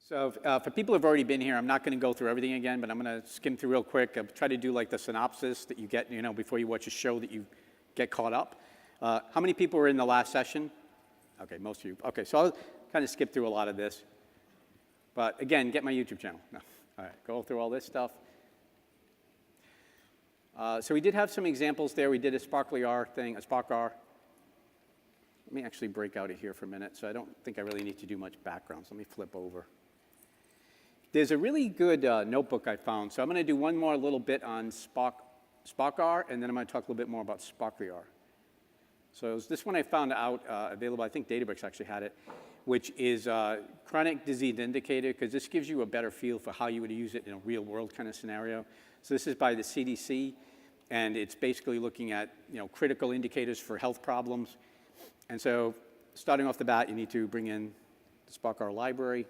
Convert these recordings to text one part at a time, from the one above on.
So for people who have already been here, I'm not going to go through everything again, but I'm going to skim through real quick. I'll try to do like the synopsis that you get, before you watch a show that you get caught up. How many people were in the last session? Okay, most of you. Okay, so I'll kind of skip through a lot of this. But again, get my YouTube channel. No. All right, go through all this stuff. So we did have some examples there. We did a SparkR thing, a SparkR. Let me actually break out of here for a minute. So I don't think I really need to do much background. So let me flip over. There's a really good notebook I found. So I'm going to do one more little bit on SparkR, and then I'm going to talk a little bit more about SparkR. So it was this one I found out available. I think Databricks actually had it, which is chronic disease indicator, because this gives you a better feel for how you would use it in a real world kind of scenario. So this is by the CDC, and it's basically looking at critical indicators for health problems. And so starting off the bat, you need to bring in the SparkR library.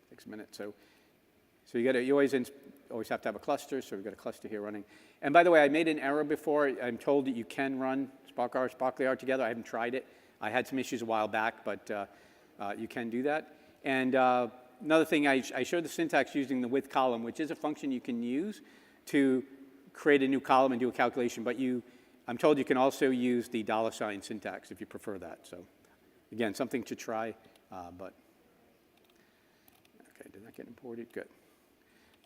Takes a minute. So you always have to have a cluster, so we've got a cluster here running. And by the way, I made an error before. I'm told that you can run SparkR together. I haven't tried it. I had some issues a while back, but you can do that. And another thing, I showed the syntax using the with column, which is a function you can use to create a new column and do a calculation. But I'm told you can also use the $ syntax if you prefer that. So again, something to try, but okay, did that get imported? Good.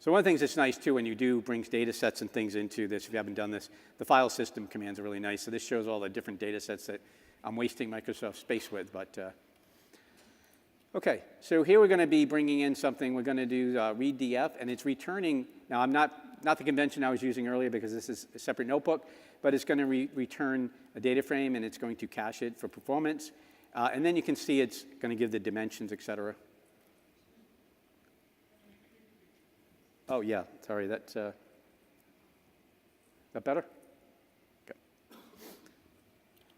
So one of the things that's nice, too, when you do brings data sets and things into this, if you haven't done this, the file system commands are really nice. So this shows all the different data sets that I'm wasting Microsoft space with. But OK, so here we're going to be bringing in something. We're going to do readdf, and it's returning. Now, I'm not the convention I was using earlier, because this is a separate notebook, but it's going to return a data frame, and it's going to cache it for performance. And then you can see it's going to give the dimensions, et cetera. Oh, yeah, sorry, that's that better? Okay.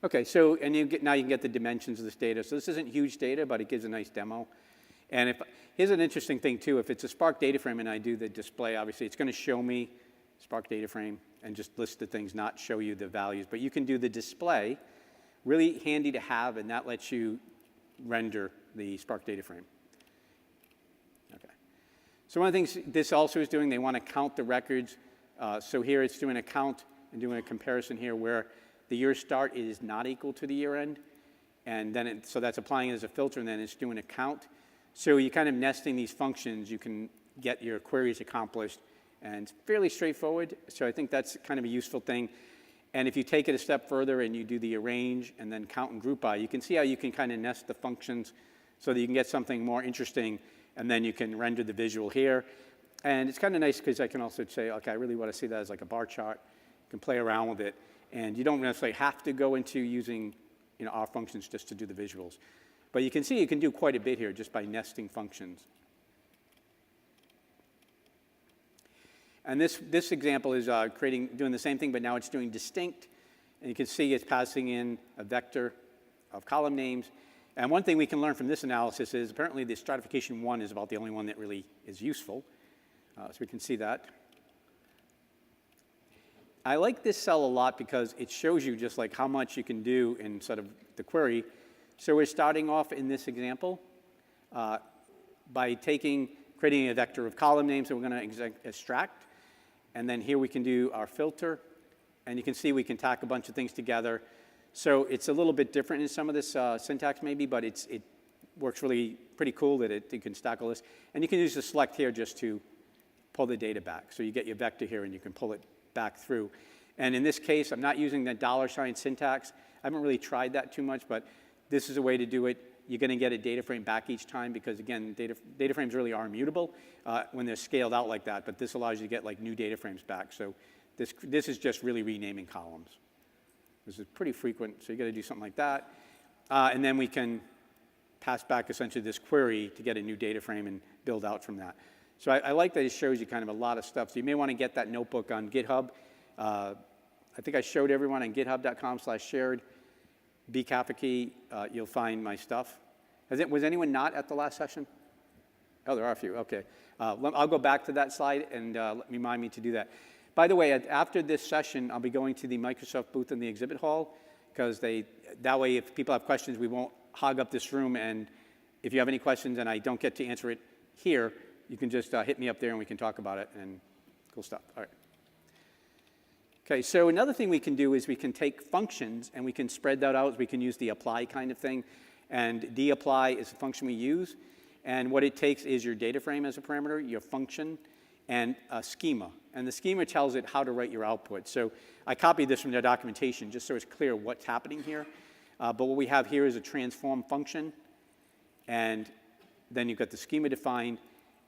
Okay, so now you can get the dimensions of this data. So this isn't huge data, but it gives a nice demo. And here's an interesting thing, too. If it's a Spark data frame and I do the display, obviously, it's going to show me Spark data frame and just list the things, not show you the values. But you can do the display, really handy to have, and that lets you render the Spark data frame. So one of the things this also is doing, they want to count the records. So here it's doing a count and doing a comparison here where the year start is not equal to the year end. And then so that's applying it as a filter, and then it's doing a count. So you kind of nesting these functions, you can get your queries accomplished. And it's fairly straightforward. So I think that's kind of a useful thing. And if you take it a step further and you do the arrange and then count and group by, you can see how you can kind of nest the functions so that you can get something more interesting. And then you can render the visual here. And it's kind of nice because I can also say, OK, I really want to see that as like a bar chart. You can play around with it. And you don't necessarily have to go into using our functions just to do the visuals. But you can see you can do quite a bit here just by nesting functions. And this example is doing the same thing, but now it's doing distinct. And you can see it's passing in a vector of column names. And one thing we can learn from this analysis is apparently the stratification 1 is about the only one that really is useful. So we can see that. I like this cell a lot because it shows you just like how much you can do in sort of the query. So we're starting off in this example by creating a vector of column names that we're going to extract. And then here we can do our filter. And you can see we can tack a bunch of things together. So it's a little bit different in some of this syntax maybe, but it works really pretty cool that you can stack all this. And you can use the select here just to pull the data back. So you get your vector here, and you can pull it back through. And in this case, I'm not using the $ syntax. I haven't really tried that too much, but this is a way to do it. You're going to get a data frame back each time because, again, data frames really are immutable when they're scaled out like that. But this allows you to get like new data frames back. So this is just really renaming columns. This is pretty frequent, so you got to do something like that. And then we can pass back essentially this query to get a new data frame and build out from that. So I like that it shows you kind of a lot of stuff. So you may want to get that notebook on GitHub. I think I showed everyone on github.com/shared. Cafferky, you'll find my stuff. Was anyone not at the last session? Oh, there are a few. OK. I'll go back to that slide and remind me to do that. By the way, after this session, I'll be going to the Microsoft booth in the exhibit hall, because that way, if people have questions, we won't hog up this room, and if you have any questions and I don't get to answer it here, you can just hit me up there and we can talk about it, and cool stuff. All right. Okay, so another thing we can do is we can take functions and we can spread that out. We can use the apply kind of thing, and dapply is the function we use. And what it takes is your data frame as a parameter, your function, and a schema. And the schema tells it how to write your output. So I copied this from their documentation just so it's clear what's happening here. But what we have here is a transform function, and then you've got the schema defined.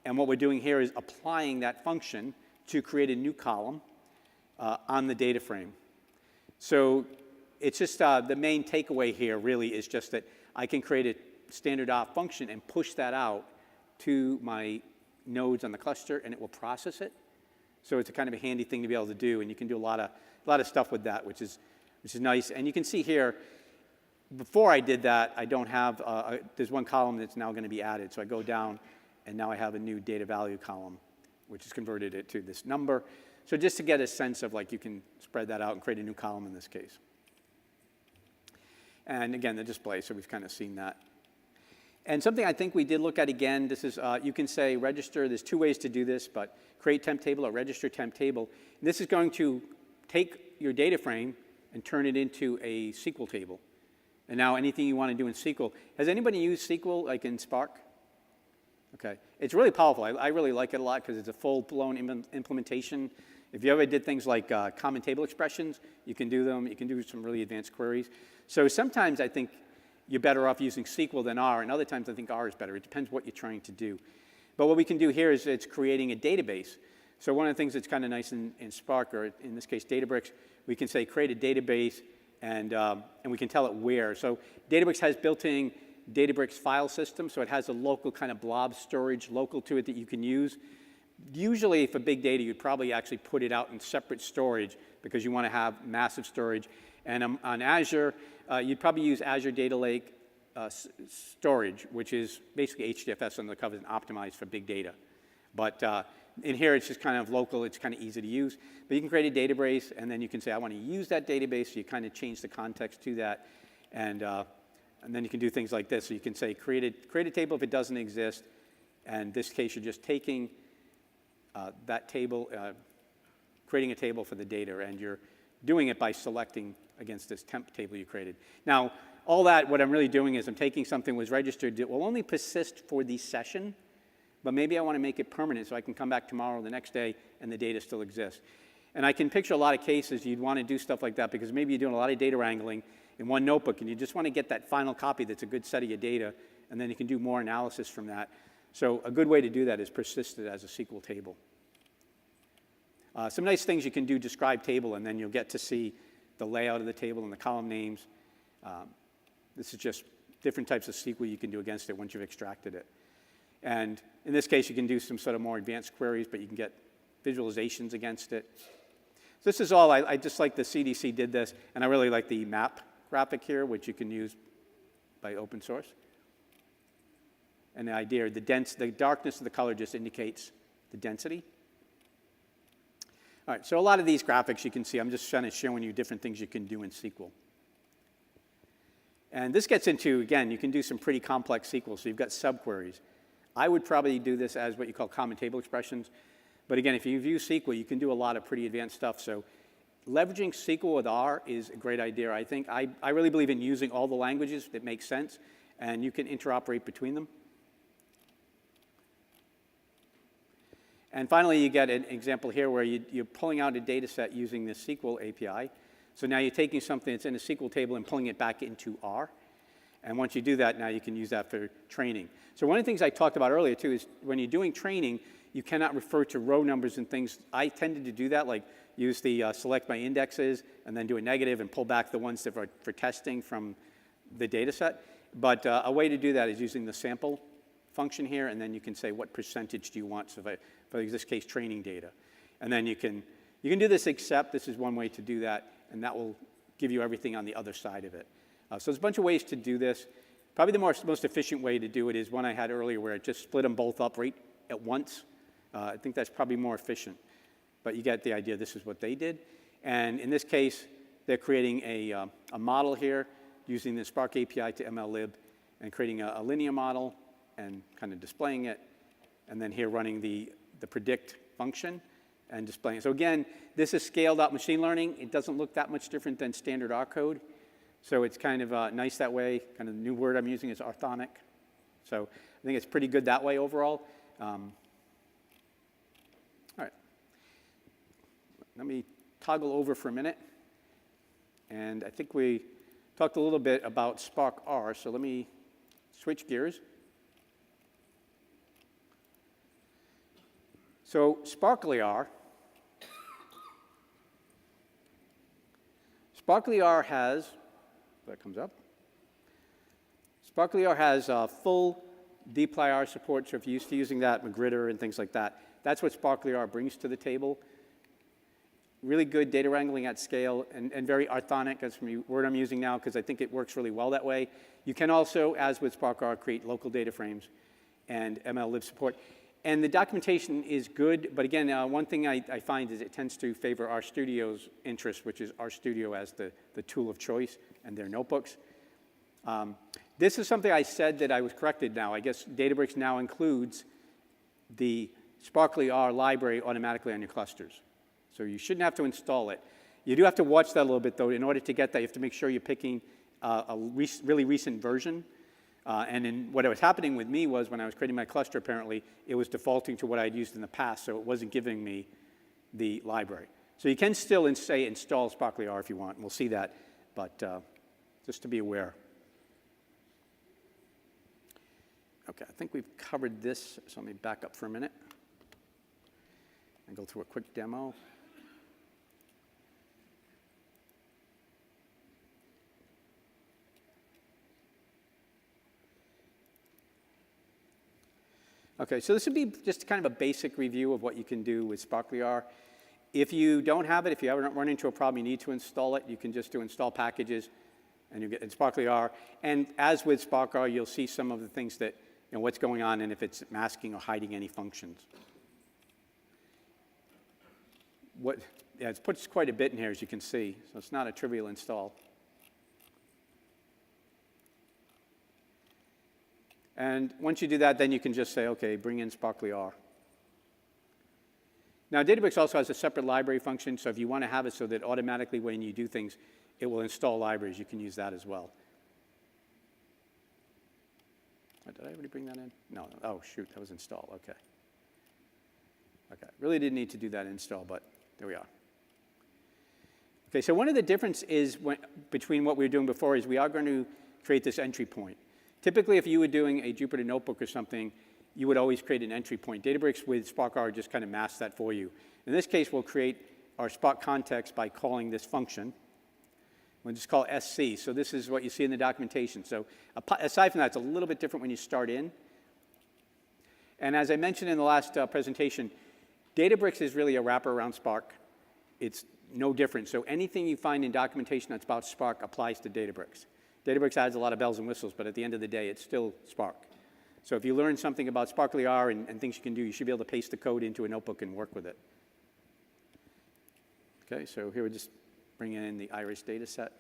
And what we're doing here is applying that function to create a new column on the data frame. So it's just the main takeaway here really is just that I can create a standard R function and push that out to my nodes on the cluster, and it will process it. So it's a kind of a handy thing to be able to do, and you can do a lot of stuff with that, which is nice. And you can see here, before I did that, I don't have, there's one column that's now going to be added. So I go down, and now I have a new data value column, which has converted it to this number. So just to get a sense of, like, you can spread that out and create a new column in this case. And again, the display, so we've kind of seen that. And something I think we did look at again, this is, you can say register, there's two ways to do this, but create temp table or register temp table. And this is going to take your data frame and turn it into a SQL table. And now anything you want to do in SQL. Has anybody used SQL like in Spark? Okay, it's really powerful. I really like it a lot because it's a full-blown implementation. If you ever did things like common table expressions, you can do them. You can do some really advanced queries. So sometimes I think you're better off using SQL than R, and other times I think R is better. It depends what you're trying to do. But what we can do here is it's creating a database. So one of the things that's kind of nice in Spark, or in this case Databricks, we can say create a database, and we can tell it where. So Databricks has built-in Databricks file system, so it has a local kind of blob storage local to it that you can use. Usually for big data, you'd probably actually put it out in separate storage because you want to have massive storage. And on Azure, you'd probably use Azure Data Lake storage, which is basically HDFS under the covers and optimized for big data. But in here, it's just kind of local. It's kind of easy to use. But you can create a database, and then you can say, I want to use that database. So you kind of change the context to that. And then you can do things like this. So you can say, create a table if it doesn't exist. And in this case, you're just taking that table, creating a table for the data, and you're doing it by selecting against this temp table you created. Now, all that, what I'm really doing is I'm taking something that was registered that will only persist for the session, but maybe I want to make it permanent so I can come back tomorrow or the next day and the data still exists. And I can picture a lot of cases you'd want to do stuff like that because maybe you're doing a lot of data wrangling in one notebook and you just want to get that final copy that's a good set of your data, and then you can do more analysis from that. So a good way to do that is persist it as a SQL table. Some nice things you can do, describe table, and then you'll get to see the layout of the table and the column names. This is just different types of SQL you can do against it once you've extracted it. And in this case, you can do some sort of more advanced queries, but you can get visualizations against it. So this is all, I just like the CDC did this, and I really like the map graphic here, which you can use by open source. And the idea, the darkness of the color just indicates the density. All right, so a lot of these graphics you can see, I'm just kind of showing you different things you can do in SQL. And this gets into, again, you can do some pretty complex SQL, so you've got subqueries. I would probably do this as what you call common table expressions. But again, if you've used SQL, you can do a lot of pretty advanced stuff. So leveraging SQL with R is a great idea, I think. I really believe in using all the languages that make sense, and you can interoperate between them. And finally, you get an example here where you're pulling out a data set using the SQL API. So now you're taking something that's in a SQL table and pulling it back into R. And once you do that, now you can use that for training. So one of the things I talked about earlier, too, is when you're doing training, you cannot refer to row numbers and things. I tended to do that, like use the select by indexes and then do a negative and pull back the ones that are for testing from the data set. But a way to do that is using the sample function here, and then you can say what percentage do you want, so for this case, training data. And then you can do this except, this is one way to do that, and that will give you everything on the other side of it. So there's a bunch of ways to do this. Probably the most efficient way to do it is one I had earlier where it just split them both up right at once. I think that's probably more efficient. But you get the idea, this is what they did. And in this case, they're creating a model here using the Spark API to MLlib. and creating a linear model and kind of displaying it, and then here running the predict function and displaying it. So again, this is scaled out machine learning. It doesn't look that much different than standard R code. So it's kind of nice that way. Kind of the new word I'm using is orthonic. So I think it's pretty good that way overall. All right. Let me toggle over for a minute. And I think we talked a little bit about SparkR. So let me switch gears. So SparkR has, that comes up. SparkR has full dplyr support, so if you're used to using that, Magritter and things like that, that's what SparkR brings to the table. Really good data wrangling at scale and very orthonic, that's the word I'm using now, because I think it works really well that way. You can also, as with SparkR, create local data frames and ML-lib support. And the documentation is good, but again, one thing I find is it tends to favor RStudio's interest, which is RStudio as the tool of choice and their notebooks. This is something I said that I was corrected now. I guess Databricks now includes the SparkR library automatically on your clusters. So you shouldn't have to install it. You do have to watch that a little bit, though. In order to get that, you have to make sure you're picking a really recent version. And then what was happening with me was when I was creating my cluster, apparently, it was defaulting to what I'd used in the past, so it wasn't giving me the library. So you can still say install SparkR if you want, and we'll see that, but just to be aware. Okay, I think we've covered this, so let me back up for a minute and go through a quick demo. Okay, so this would be just kind of a basic review of what you can do with SparkR. If you don't have it, if you ever run into a problem, you need to install it, you can just do install packages, and you get in SparkR. And as with SparkR, you'll see some of the things that, what's going on and if it's masking or hiding any functions. It puts quite a bit in here, as you can see, so it's not a trivial install. And once you do that, then you can just say, OK, bring in SparkR. Now, Databricks also has a separate library function, so if you want to have it so that automatically when you do things, it will install libraries, you can use that as well. Did I already bring that in? No. Oh, shoot, that was install. OK. OK, really didn't need to do that install, but there we are. OK, so one of the differences between what we were doing before is we are going to create this entry point. Typically, if you were doing a Jupyter notebook or something, you would always create an entry point. Databricks with SparkR just kind of masks that for you. In this case, we'll create our Spark context by calling this function. We'll just call SC. So this is what you see in the documentation. So aside from that, it's a little bit different when you start in. And as I mentioned in the last presentation, Databricks is really a wrapper around Spark. It's no different. So anything you find in documentation that's about Spark applies to Databricks. Databricks adds a lot of bells and whistles, but at the end of the day, it's still Spark. So if you learn something about SparkR and things you can do, you should be able to paste the code into a notebook and work with it. OK, so here we're just bringing in the iris data set.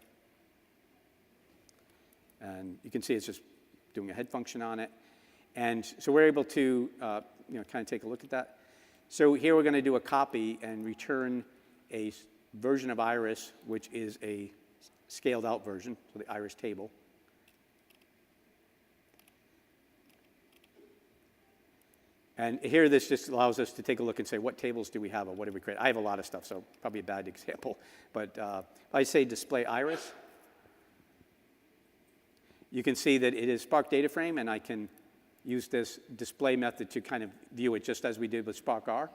And you can see it's just doing a head function on it. And so we're able to kind of take a look at that. So here we're going to do a copy and return a version of iris, which is a scaled out version, so the iris table. And here this just allows us to take a look and say, what tables do we have or what did we create? I have a lot of stuff, so probably a bad example. But if I say display iris, you can see that it is Spark data frame, and I can use this display method to kind of view it just as we did with SparkR.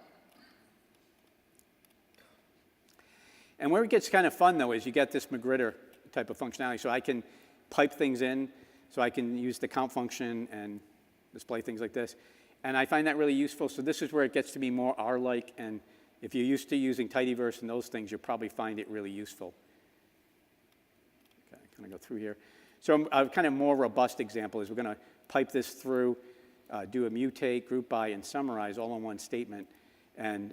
And where it gets kind of fun, though, is you get this Magritter type of functionality. So I can pipe things in. So I can use the count function and display things like this. And I find that really useful. So this is where it gets to be more R-like. And if you're used to using tidyverse and those things, you'll probably find it really useful. Okay, I'm going to go through here. So a kind of more robust example is we're going to pipe this through, do a mutate, group by, and summarize all in one statement. And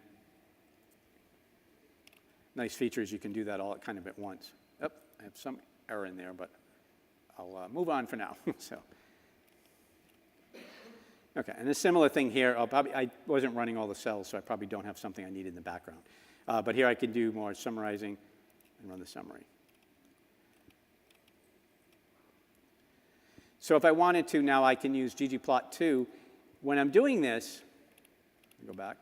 nice feature is you can do that all kind of at once. Oh, I have some error in there, but I'll move on for now. So Okay, and a similar thing here. I wasn't running all the cells, so I probably don't have something I need in the background. But here I can do more summarizing and run the summary. So if I wanted to, now I can use ggplot2. When I'm doing this, go back.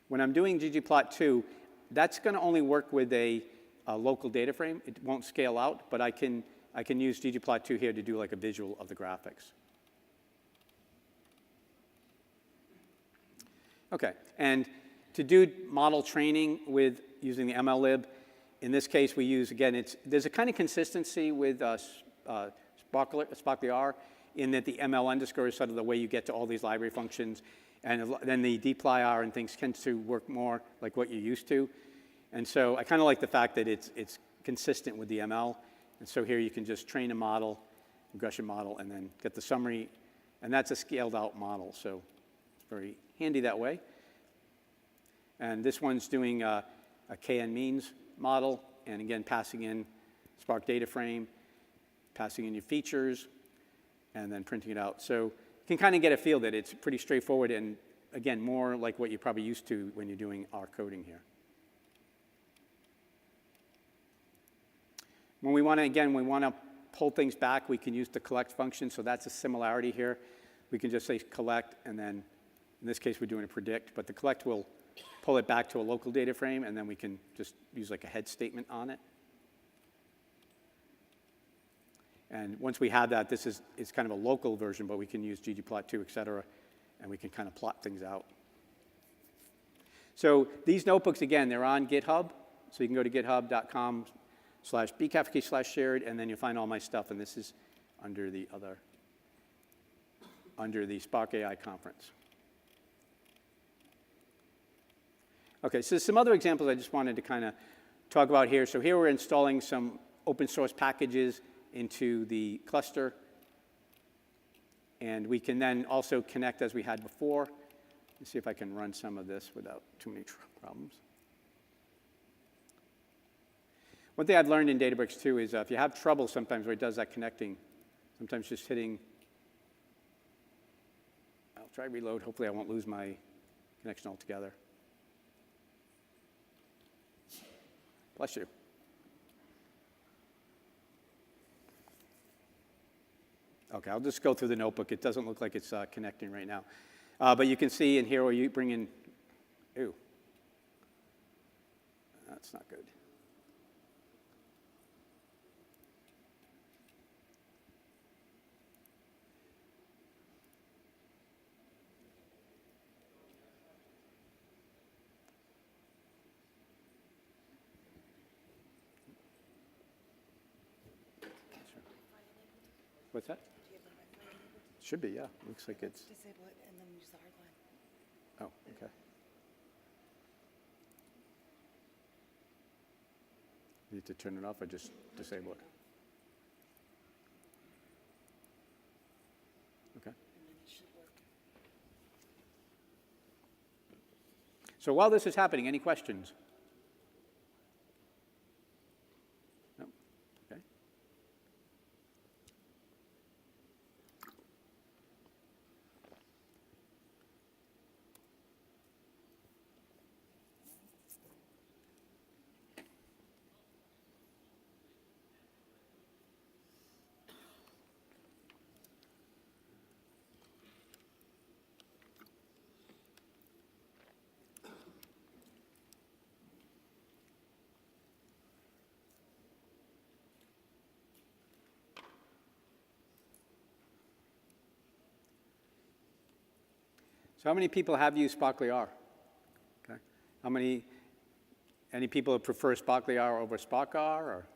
When I'm doing ggplot2, that's going to only work with a local data frame. It won't scale out, but I can use ggplot2 here to do like a visual of the graphics. Okay, and to do model training with using the MLlib, in this case we use, again, there's a kind of consistency with SparkR in that the ML underscore is sort of the way you get to all these library functions, and then the dplyr and things tend to work more like what you're used to. And so I kind of like the fact that it's consistent with the ML. And so here you can just train a model, regression model, and then get the summary. And that's a scaled out model, so it's very handy that way. And this one's doing a KN means model, and again, passing in Spark data frame, passing in your features, and then printing it out. So you can kind of get a feel that it's pretty straightforward and, again, more like what you're probably used to when you're doing R coding here. When we want to pull things back, we can use the collect function, so that's a similarity here. We can just say collect, and then in this case we're doing a predict, but the collect will pull it back to a local data frame, and then we can just use like a head statement on it. And once we have that, it's kind of a local version, but we can use ggplot2, et cetera, and we can kind of plot things out. So these notebooks, again, they're on GitHub, so you can go to github.com/bcafferky/shared, and then you'll find all my stuff, and this is under the Spark AI conference. Okay, so some other examples I just wanted to kind of talk about here. So here we're installing some open source packages into the cluster, and we can then also connect as we had before. Let's see if I can run some of this without too many problems. One thing I've learned in Databricks too is if you have trouble sometimes where it does that connecting, sometimes just hitting, I'll try reload, hopefully I won't lose my connection altogether. Bless you. Okay, I'll just go through the notebook. It doesn't look like it's connecting right now. But you can see in here where you bring in, ooh, that's not good. What's that? Do you have the Wi-Fi enabled? Should be, yeah. Looks like it's. Disable it and then use the hard line. Oh, okay. Need to turn it off or just disable it? Okay. And then it should work. So while this is happening, any questions? No? Okay. So how many people have used SparkR? Okay. Any people that prefer SparkR over SparkR, or,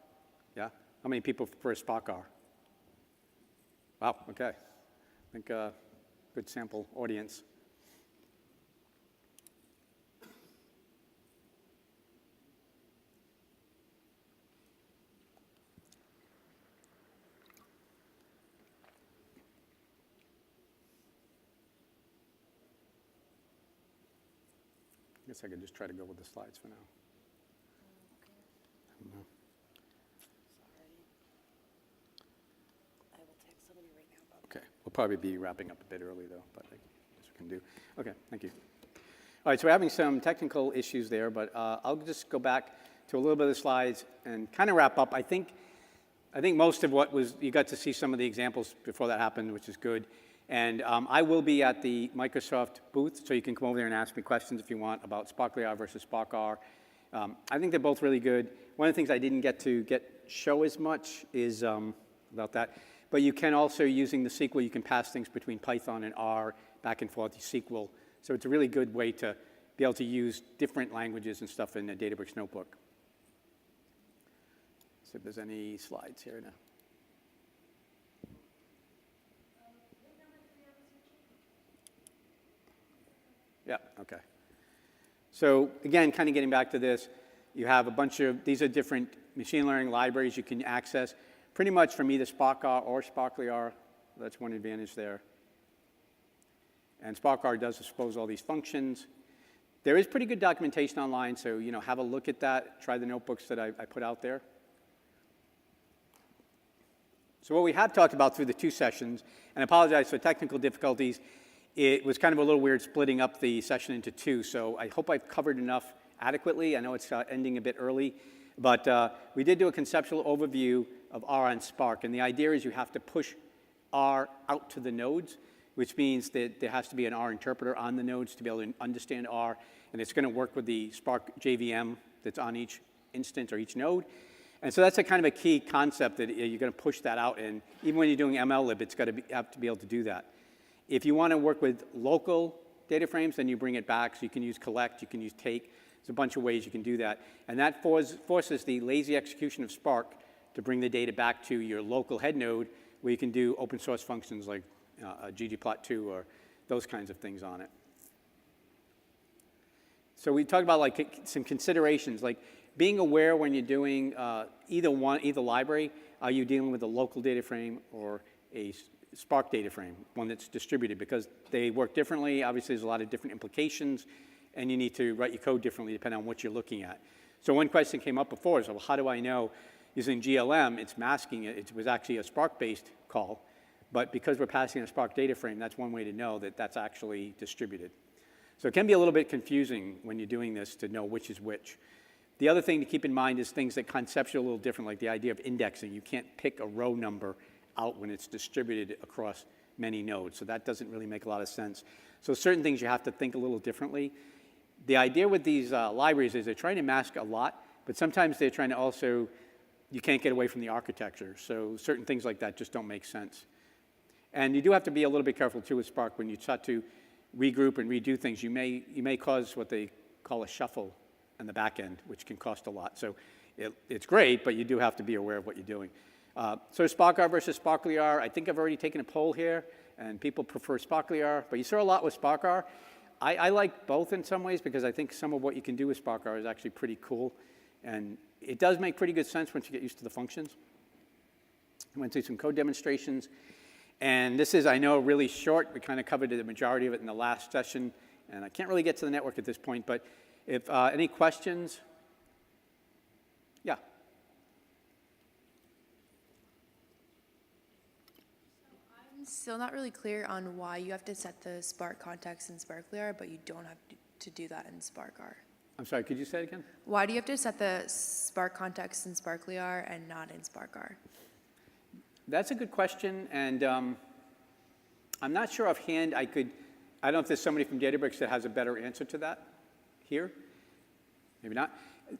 yeah? How many people prefer SparkR? Wow, okay. I think good sample audience. I guess I could just try to go with the slides for now. Okay. I don't know. We'll probably be wrapping up a bit early, though, but I guess we can do. OK, thank you. All right, so we're having some technical issues there, but I'll just go back to a little bit of the slides and kind of wrap up. I think most of what was, you got to see some of the examples before that happened, which is good. And I will be at the Microsoft booth, so you can come over there and ask me questions if you want about SparkR versus SparkR. I think they're both really good. One of the things I didn't get to show as much is about that. But you can also, using the SQL, you can pass things between Python and R back and forth to SQL. So it's a really good way to be able to use different languages and stuff in a Databricks notebook. So if there's any slides here now. Yeah, OK. So again, kind of getting back to this, you have a bunch of, these are different machine learning libraries you can access, pretty much from either SparkR or SparkR. That's one advantage there. And SparkR does expose all these functions. There is pretty good documentation online, so have a look at that. Try the notebooks that I put out there. So what we have talked about through the 2 sessions, and I apologize for technical difficulties, it was kind of a little weird splitting up the session into 2, so I hope I've covered enough adequately. I know it's ending a bit early, but we did do a conceptual overview of R on Spark, and the idea is you have to push R out to the nodes, which means that there has to be an R interpreter on the nodes to be able to understand R, and it's going to work with the Spark JVM that's on each instance or each node. And so that's a kind of a key concept that you're going to push that out, and even when you're doing MLlib, it's got to have to be able to do that. If you want to work with local data frames, then you bring it back. So you can use collect, you can use take. There's a bunch of ways you can do that. And that forces the lazy execution of Spark to bring the data back to your local head node, where you can do open source functions like ggplot2 or those kinds of things on it. So we talked about like some considerations, like being aware when you're doing either library. Are you dealing with a local data frame or a Spark data frame, one that's distributed, because they work differently. Obviously, there's a lot of different implications, and you need to write your code differently depending on what you're looking at. So one question came up before is, well, how do I know using GLM, it's masking it. It was actually a Spark-based call, but because we're passing a Spark data frame, that's one way to know that that's actually distributed. So it can be a little bit confusing when you're doing this to know which is which. The other thing to keep in mind is things that conceptually a little different, like the idea of indexing. You can't pick a row number out when it's distributed across many nodes. So that doesn't really make a lot of sense. So certain things you have to think a little differently. The idea with these libraries is they're trying to mask a lot, but sometimes they're trying to also, you can't get away from the architecture. So certain things like that just don't make sense. And you do have to be a little bit careful too with Spark when you start to regroup and redo things. You may cause what they call a shuffle in the back end, which can cost a lot. So it's great, but you do have to be aware of what you're doing. So SparkR versus SparkR, I think I've already taken a poll here, and people prefer SparkR, but you saw a lot with SparkR. I like both in some ways because I think some of what you can do with SparkR is actually pretty cool, and it does make pretty good sense once you get used to the functions. I went through some code demonstrations, and this is, I know, really short. We kind of covered the majority of it in the last session, and I can't really get to the network at this point, but if any questions? Yeah. I'm still not really clear on why you have to set the Spark context in SparkR, but you don't have to do that in SparkR. I'm sorry, could you say it again? Why do you have to set the Spark context in SparkR and not in SparkR? That's a good question, and I'm not sure offhand I don't know if there's somebody from Databricks that has a better answer to that here. Maybe not.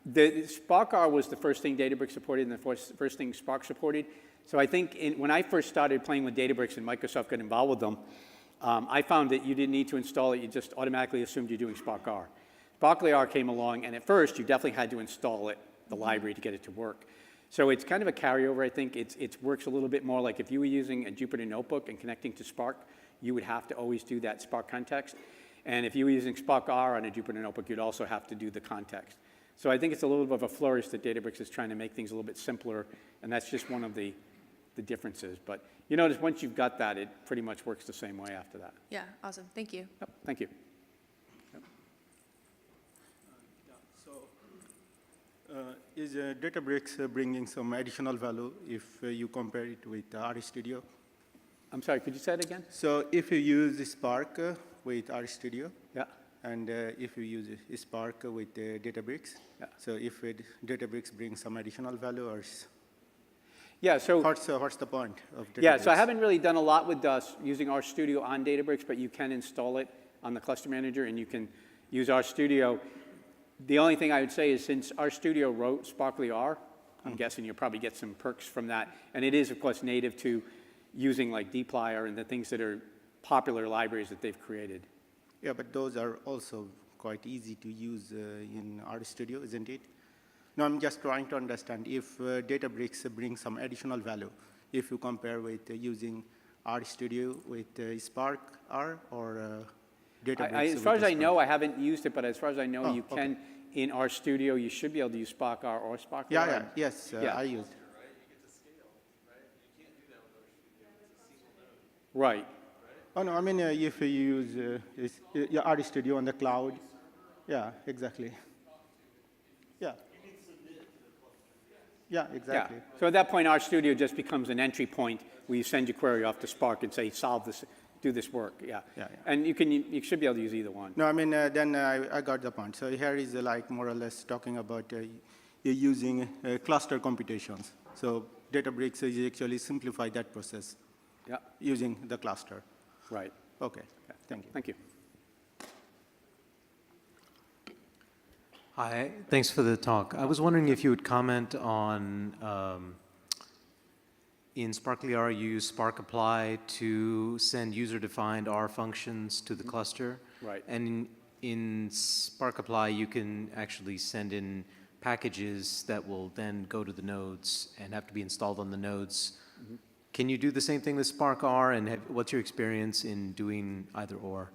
The SparkR was the first thing Databricks supported and the first thing Spark supported. So I think when I first started playing with Databricks and Microsoft got involved with them, I found that you didn't need to install it. You just automatically assumed you're doing SparkR. SparkR came along, and at first, you definitely had to install it, the library, to get it to work. So it's kind of a carryover, I think. It works a little bit more like if you were using a Jupyter Notebook and connecting to Spark, you would have to always do that Spark context. And if you were using SparkR on a Jupyter Notebook, you'd also have to do the context. So I think it's a little bit of a flourish that Databricks is trying to make things a little bit simpler, and that's just one of the differences. But you notice once you've got that, it pretty much works the same way after that. Yeah, awesome. Thank you. Yep, thank you. Yep. Is Databricks bringing some additional value if you compare it with RStudio? I'm sorry, could you say it again? So if you use Spark with RStudio, Yeah. and if you use Spark with Databricks, Yeah. so if Databricks brings some additional value, or Yeah, so, what's the point of Databricks? yeah, so I haven't really done a lot with using RStudio on Databricks, but you can install it on the Cluster Manager, and you can use RStudio. The only thing I would say is since RStudio wrote SparkR, I'm guessing you'll probably get some perks from that. And it is, of course, native to using like dplyr and the things that are popular libraries that they've created. Yeah, but those are also quite easy to use in RStudio, isn't it? No, I'm just trying to understand if Databricks brings some additional value, if you compare with using RStudio with SparkR or Databricks. As far as I know, I haven't used it, but as far as I know, Oh, you okay. can, in RStudio, you should be able to use SparkR or SparkR. Yeah, yes, Yeah. I used. Right. Oh, no, I mean, if you use RStudio on the cloud, yeah, exactly. Yeah. Yeah, exactly. Yeah. So at that point, RStudio just becomes an entry point where you send your query off to Spark and say, solve this, do this work. Yeah. Yeah. And you should be able to use either one. No, I mean, then I got the point. So here is like more or less talking about you're using cluster computations. So Databricks is actually simplify that process Yeah. using the cluster. Right. Okay, thank you. Thank you. Hi, thanks for the talk. I was wondering if you would comment on, in SparkR, you use Spark Apply to send user-defined R functions to the cluster. Right. And in Spark Apply, you can actually send in packages that will then go to the nodes and have to be installed on the nodes. Can you do the same thing with SparkR, and what's your experience in doing either or?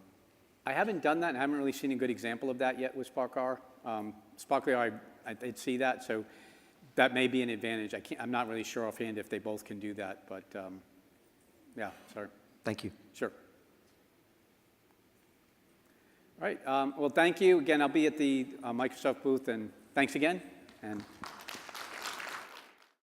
I haven't done that, and I haven't really seen a good example of that yet with SparkR. SparkR, I did see that, so that may be an advantage. I'm not really sure offhand if they both can do that, but yeah, sorry. Thank you. Sure. All right, well, thank you. Again, I'll be at the Microsoft booth, and thanks again. And